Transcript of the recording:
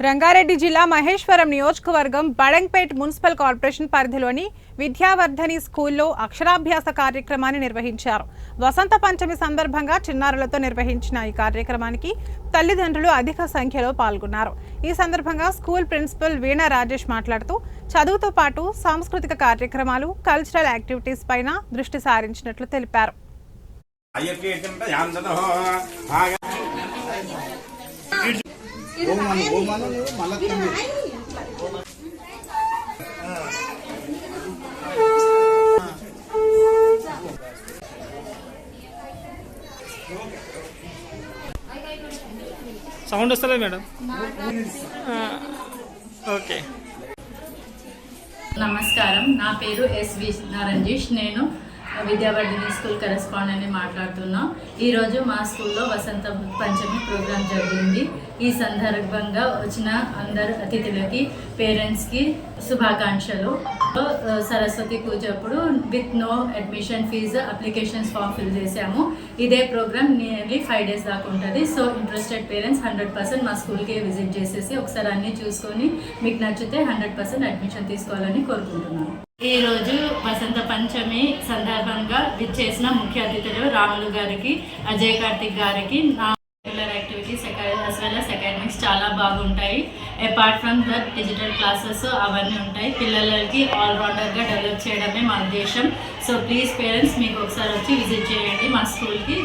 రంగారెడ్డి జిల్లా మహేశ్వరం నియోజకవర్గం Badangpet municipal corporation పరిధిలోని విద్యావర్ధని స్కూల్లో అక్షరాభ్యాస కార్యక్రమాన్ని నిర్వహించారు. వసంత పంచమి సందర్భంగా చిన్నారులతో నిర్వహించిన ఈ కార్యక్రమానికి తల్లిదండ్రులు అధిక సంఖ్యలో పాల్గొన్నారు. ఈ సందర్భంగా స్కూల్ ప్రిన్సిపల్ వీణా రాజేష్ మాట్లాడుతూ చదువుతో పాటు సాంస్కృతిక కార్యక్రమాలు, కల్చరల్ యాక్టివిటీస్ పైన దృష్టి సారించినట్లు తెలిపారు. సౌండ్ వస్తలేదు మేడం. ఓకే, నమస్కారం. నా పేరు ఎస్ రంజేష్. నేను విద్యావర్ధిని స్కూల్ కరెస్పాండెంట్ని మాట్లాడుతున్నా. ఈరోజు మా స్కూల్లో వసంత పంచమి ప్రోగ్రాం జరిగింది. ఈ సందర్భంగా వచ్చిన అందరు అతిథులకి, పేరెంట్స్కి శుభాకాంక్షలు. సరస్వతి పూజ అప్పుడు with no admission fee applications form fill చేసాము. ఇదే ప్రోగ్రామ్ నియర్లీ 5 days దాకా ఉంటుంది. సో ఇంట్రెస్టెడ్ పేరెంట్స్ 100% మా స్కూల్కి విజిట్ చేసేసి ఒకసారి అన్నీ చూసుకొని మీకు నచ్చితే 100% అడ్మిషన్ తీసుకోవాలని కోరుకుంటున్నాను. ఈరోజు వసంత పంచమి సందర్భంగా విచ్చేసిన ముఖ్య అతిథులు రాములు గారికి, అజయ్ కార్తిక్ గారికి. నా regular activities as well as academics చాలా బాగుంటాయి. Apart from that digital classes అవన్నీ ఉంటాయి. పిల్లలకి ఆల్రౌండర్గా డెవలప్ చేయడమే మా ఉద్దేశం. సో ప్లీజ్ పేరెంట్స్ మీకు ఒకసారి వచ్చి విజిట్ చేయండి మా స్కూల్కి.